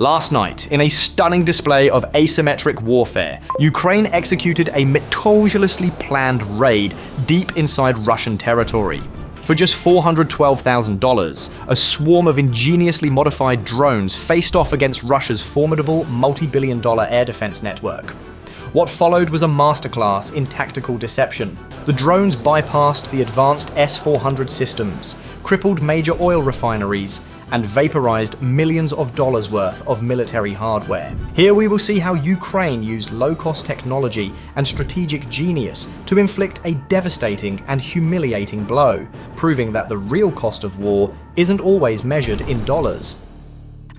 Last night, in a stunning display of asymmetric warfare, Ukraine executed a meticulously planned raid deep inside Russian territory. For just $412,000, a swarm of ingeniously modified drones faced off against Russia's formidable multi-billion-dollar air defense network. What followed was a masterclass in tactical deception. The drones bypassed the advanced S-400 systems, crippled major oil refineries, and vaporized millions of dollars worth of military hardware. Here we will see how Ukraine used low-cost technology and strategic genius to inflict a devastating and humiliating blow, proving that the real cost of war isn't always measured in dollars.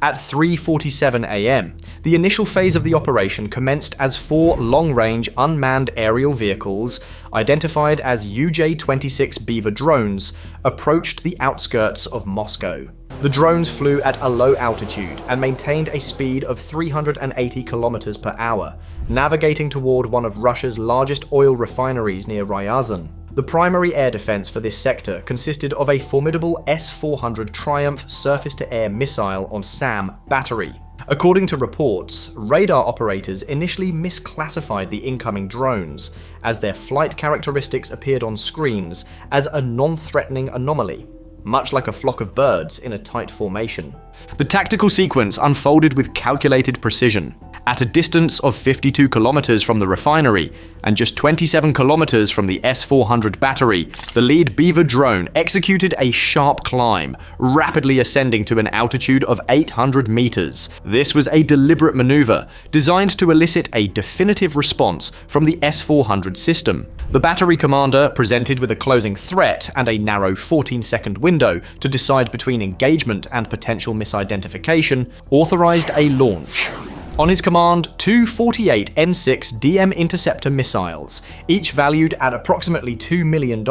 At 3:47 a.m., the initial phase of the operation commenced as 4 long-range unmanned aerial vehicles, identified as UJ-26 Beaver drones, approached the outskirts of Moscow. The drones flew at a low altitude and maintained a speed of 380 kilometers per hour, navigating toward one of Russia's largest oil refineries near Ryazan. The primary air defense for this sector consisted of a formidable S-400 Triumph surface-to-air missile on SAM battery. According to reports, radar operators initially misclassified the incoming drones, as their flight characteristics appeared on screens as a non-threatening anomaly, much like a flock of birds in a tight formation. The tactical sequence unfolded with calculated precision. At a distance of 52 kilometers from the refinery and just 27 kilometers from the S-400 battery, the lead Beaver drone executed a sharp climb, rapidly ascending to an altitude of 800 meters. This was a deliberate maneuver designed to elicit a definitive response from the S-400 system. The battery commander, presented with a closing threat and a narrow 14-second window to decide between engagement and potential misidentification, authorized a launch. On his command, 2 48 N6 DM interceptor missiles, each valued at approximately $2 million,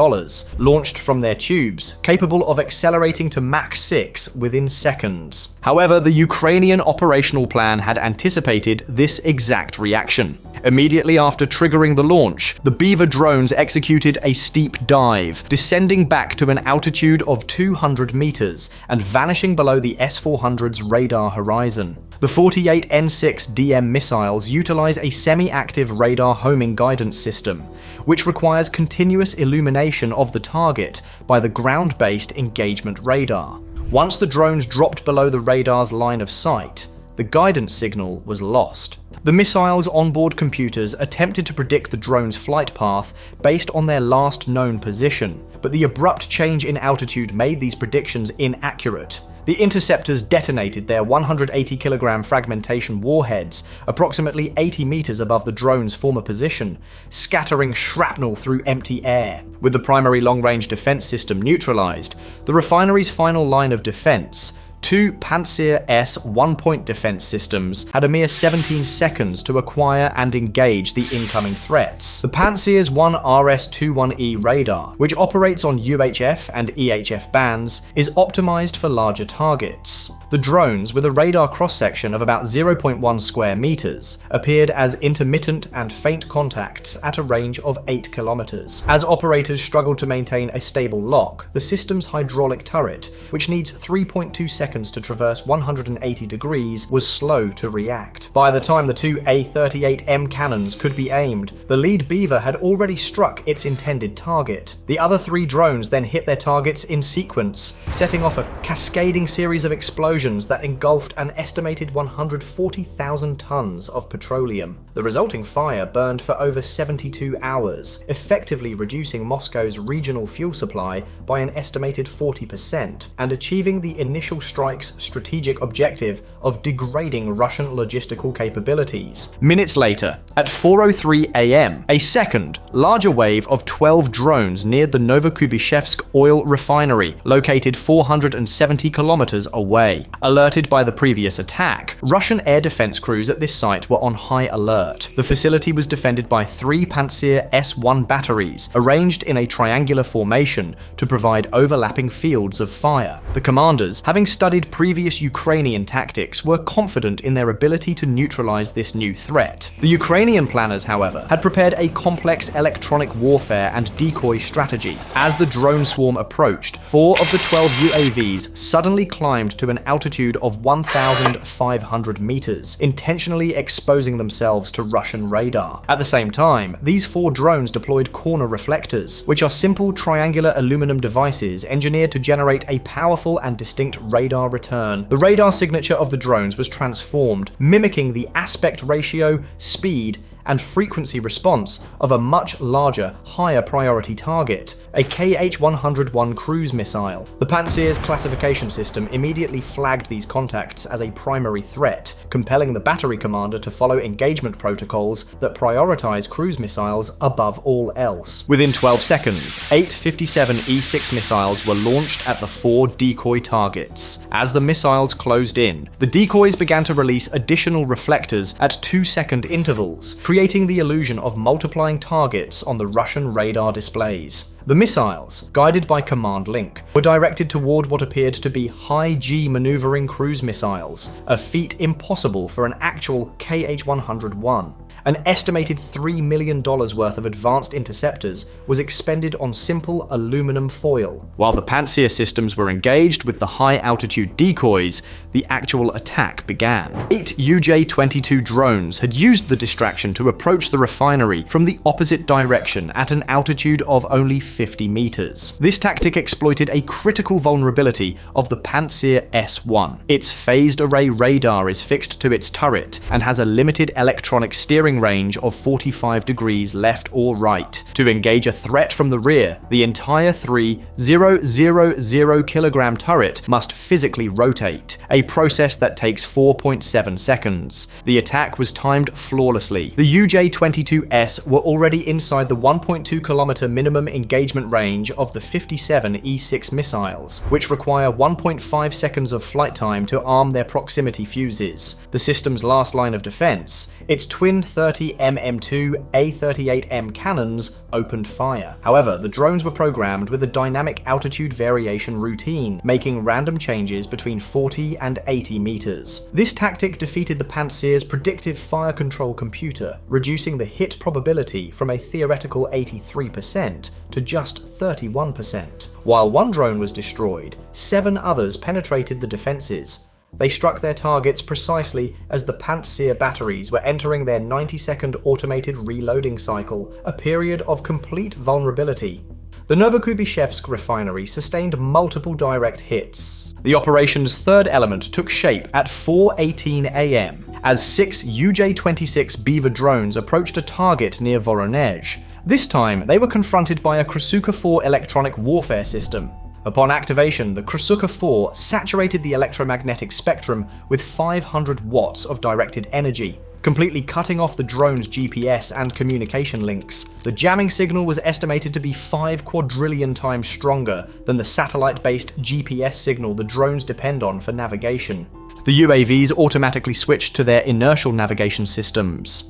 launched from their tubes, capable of accelerating to Mach 6 within seconds. However, the Ukrainian operational plan had anticipated this exact reaction. Immediately after triggering the launch, the Beaver drones executed a steep dive, descending back to an altitude of 200 meters and vanishing below the S-400's radar horizon. The 48 N6 DM missiles utilize a semi-active radar homing guidance system, which requires continuous illumination of the target by the ground-based engagement radar. Once the drones dropped below the radar's line of sight, the guidance signal was lost. The missile's onboard computers attempted to predict the drone's flight path based on their last known position, but the abrupt change in altitude made these predictions inaccurate. The interceptors detonated their 180-kilogram fragmentation warheads approximately 80 meters above the drone's former position, scattering shrapnel through empty air. With the primary long-range defense system neutralized, the refinery's final line of defense, 2 Pantsir S one-point defense systems, had a mere 17 seconds to acquire and engage the incoming threats. The Pantsir's 1 RS-21E radar, which operates on UHF and EHF bands, is optimized for larger targets. The drones, with a radar cross-section of about 0.1 square meters, appeared as intermittent and faint contacts at a range of 8 kilometers. As operators struggled to maintain a stable lock, the system's hydraulic turret, which needs 3.2 seconds to traverse 180 degrees, was slow to react. By the time the 2 A-38M cannons could be aimed, the lead Beaver had already struck its intended target. The other 3 drones then hit their targets in sequence, setting off a cascading series of explosions that engulfed an estimated 140,000 tons of petroleum. The resulting fire burned for over 72 hours, effectively reducing Moscow's regional fuel supply by an estimated 40% and achieving the initial strike's strategic objective of degrading Russian logistical capabilities. Minutes later, at 4:03 a.m., a second, larger wave of 12 drones neared the Novokubishevsk oil refinery, located 470 kilometers away. Alerted by the previous attack, Russian air defense crews at this site were on high alert. The facility was defended by 3 Pantsir S-1 batteries, arranged in a triangular formation to provide overlapping fields of fire. The commanders, having studied studied previous Ukrainian tactics, were confident in their ability to neutralize this new threat. The Ukrainian planners, however, had prepared a complex electronic warfare and decoy strategy. As the drone swarm approached, 4 of the 12 UAVs suddenly climbed to an altitude of 1,500 meters, intentionally exposing themselves to Russian radar. At the same time, these 4 drones deployed corner reflectors, which are simple triangular aluminum devices engineered to generate a powerful and distinct radar return. The radar signature of the drones was transformed, mimicking the aspect ratio, speed, and frequency response of a much larger, higher priority target, a KH-101 cruise missile. The Pantsir's classification system immediately flagged these contacts as a primary threat, compelling the battery commander to follow engagement protocols that prioritize cruise missiles above all else. Within 12 seconds, 8 57E6 missiles were launched at the 4 decoy targets. As the missiles closed in, the decoys began to release additional reflectors at 2-second intervals, creating the illusion of multiplying targets on the Russian radar displays. The missiles, guided by command link, were directed toward what appeared to be high-G maneuvering cruise missiles, a feat impossible for an actual KH-101. An estimated $3 million worth of advanced interceptors was expended on simple aluminum foil. While the Pantsir systems were engaged with the high-altitude decoys, the actual attack began. 8 UJ-22 drones had used the distraction to approach the refinery from the opposite direction at an altitude of only 50 meters. This tactic exploited a critical vulnerability of the Pantsir S-1. Its phased array radar is fixed to its turret and has a limited electronic steering range of 45 degrees left or right. To engage a threat from the rear, the entire 3,000 kilogram turret must physically rotate, a process that takes 4.7 seconds. The attack was timed flawlessly. The UJ-22S were already inside the 1.2 kilometer minimum engagement range of the 57E6 missiles, which require 1.5 seconds of flight time to arm their proximity fuses. The system's last line of defense, its twin 30mm2 A38M cannons, opened fire. However, the drones were programmed with a dynamic altitude variation routine, making random changes between 40 and 80 meters. This tactic defeated the Pantsir's predictive fire control computer, reducing the hit probability from a theoretical 83% to just 31%. While one drone was destroyed, 7 others penetrated the defenses. They struck their targets precisely as the Pantsir batteries were entering their 90-second automated reloading cycle, a period of complete vulnerability. The Novokubishevsk refinery sustained multiple direct hits. The operation's third element took shape at 4:18 a.m. as 6 UJ-26 Beaver drones approached a target near Voronezh. This time, they were confronted by a Krasuka-4 electronic warfare system. Upon activation, the Krasuka-4 saturated the electromagnetic spectrum with 500 watts of directed energy, completely cutting off the drone's GPS and communication links. The jamming signal was estimated to be 5 quadrillion times stronger than the satellite-based GPS signal the drones depend on for navigation. The UAVs automatically switched to their inertial navigation systems.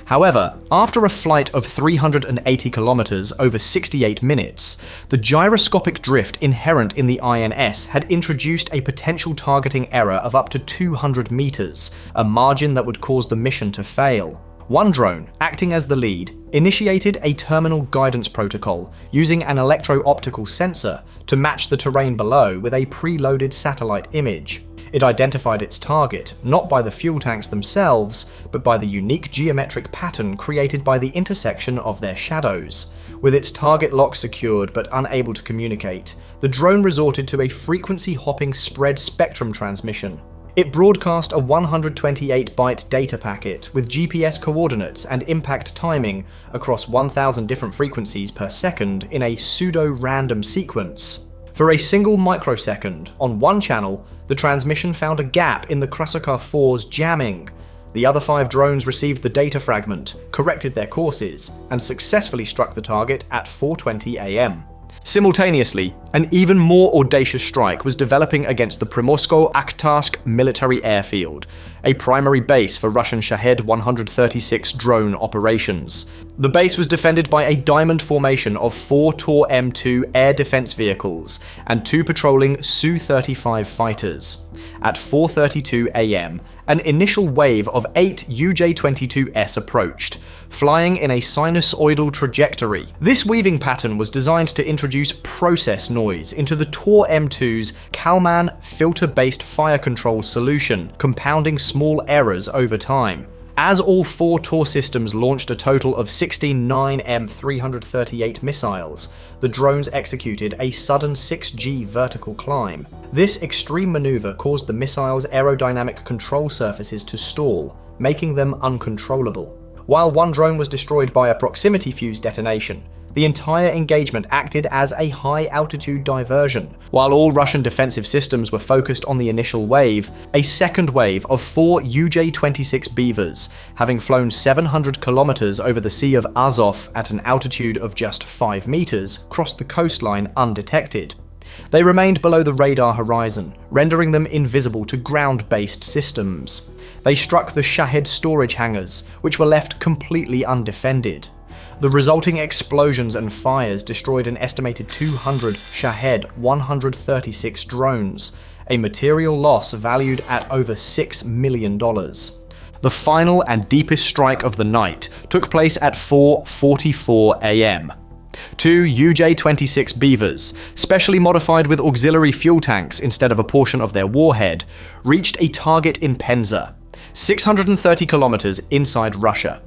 However, after a flight of 380 kilometers over 68 minutes, the gyroscopic drift inherent in the INS had introduced a potential targeting error of up to 200 meters, a margin that would cause the mission to fail. One drone, acting as the lead, initiated a terminal guidance protocol using an electro-optical sensor to match the terrain below with a preloaded satellite image. It identified its target, not by the fuel tanks themselves, but by the unique geometric pattern created by the intersection of their shadows. With its target lock secured but unable to communicate, the drone resorted to a frequency-hopping spread spectrum transmission. It broadcast a 128-byte data packet with GPS coordinates and impact timing across 1,000 different frequencies per second in a pseudo-random sequence. For a single microsecond, on one channel, the transmission found a gap in the Krasuka-4's jamming. The other 5 drones received the data fragment, corrected their courses, and successfully struck the target at 4:20 a.m. Simultaneously, an even more audacious strike was developing against the Primorsko-Akhtarsk military airfield, a primary base for Russian Shahed 136 drone operations. The base was defended by a diamond formation of 4 Tor-M2 air defense vehicles and 2 patrolling Su-35 fighters. At 4:32 a.m., an initial wave of 8 UJ-22S approached, flying in a sinusoidal trajectory. This weaving pattern was designed to introduce process noise into the Tor-M2's Kalman filter-based fire control solution, compounding small errors over time. As all 4 Tor systems launched a total of 16 9M338 missiles, the drones executed a sudden 6G vertical climb. This extreme maneuver caused the missiles' aerodynamic control surfaces to stall, making them uncontrollable. While one drone was destroyed by a proximity fuse detonation, the entire engagement acted as a high-altitude diversion. While all Russian defensive systems were focused on the initial wave, a second wave of 4 UJ-26 Beavers, having flown 700 kilometers over the Sea of Azov at an altitude of just 5 meters, crossed the coastline undetected. They remained below the radar horizon, rendering them invisible to ground-based systems. They struck the Shahed storage hangars, which were left completely undefended. The resulting explosions and fires destroyed an estimated 200 Shahed 136 drones, a material loss valued at over $6 million. The final and deepest strike of the night took place at 4:44 a.m. 2 UJ-26 Beavers, specially modified with auxiliary fuel tanks instead of a portion of their warhead, reached a target in Pantsir, 630 kilometers inside Russia.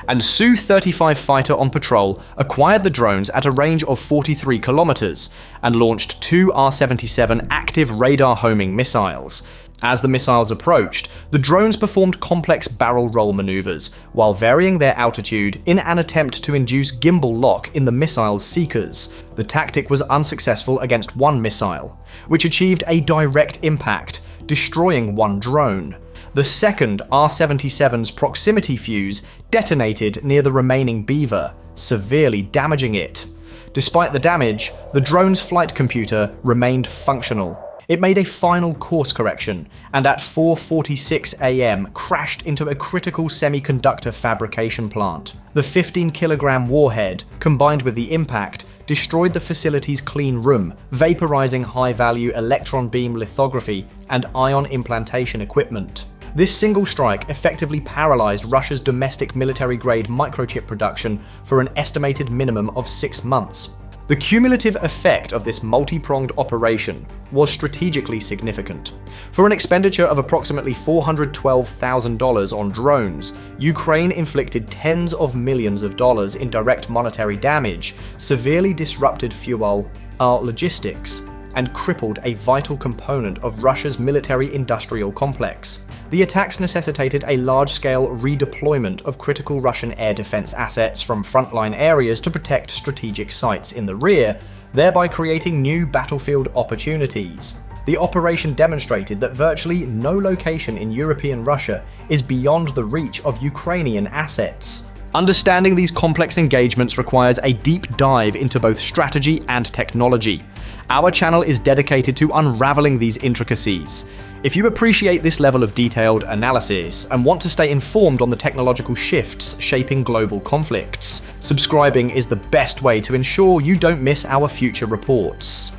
And Su-35 fighter on patrol acquired the drones at a range of 43 kilometers and launched 2 R-77 active radar homing missiles. As the missiles approached, the drones performed complex barrel roll maneuvers while varying their altitude in an attempt to induce gimbal lock in the missile's seekers. The tactic was unsuccessful against one missile, which achieved a direct impact, destroying one drone. The second R-77's proximity fuse detonated near the remaining Beaver, severely damaging it. Despite the damage, the drone's flight computer remained functional. It made a final course correction, and at 4:46 a.m. crashed into a critical semiconductor fabrication plant. The 15-kilogram warhead, combined with the impact, destroyed the facility's clean room, vaporizing high-value electron beam lithography and ion implantation equipment. This single strike effectively paralyzed Russia's domestic military-grade microchip production for an estimated minimum of 6 months. The cumulative effect of this multi-pronged operation was strategically significant. For an expenditure of approximately $412,000 on drones, Ukraine inflicted tens of millions of dollars in direct monetary damage, severely disrupted fuel logistics, and crippled a vital component of Russia's military-industrial complex. The attacks necessitated a large-scale redeployment of critical Russian air defense assets from frontline areas to protect strategic sites in the rear, thereby creating new battlefield opportunities. The operation demonstrated that virtually no location in European Russia is beyond the reach of Ukrainian assets. Understanding these complex engagements requires a deep dive into both strategy and technology. Our channel is dedicated to unraveling these intricacies. If you appreciate this level of detailed analysis and want to stay informed on the technological shifts shaping global conflicts, subscribing is the best way to ensure you don't miss our future reports.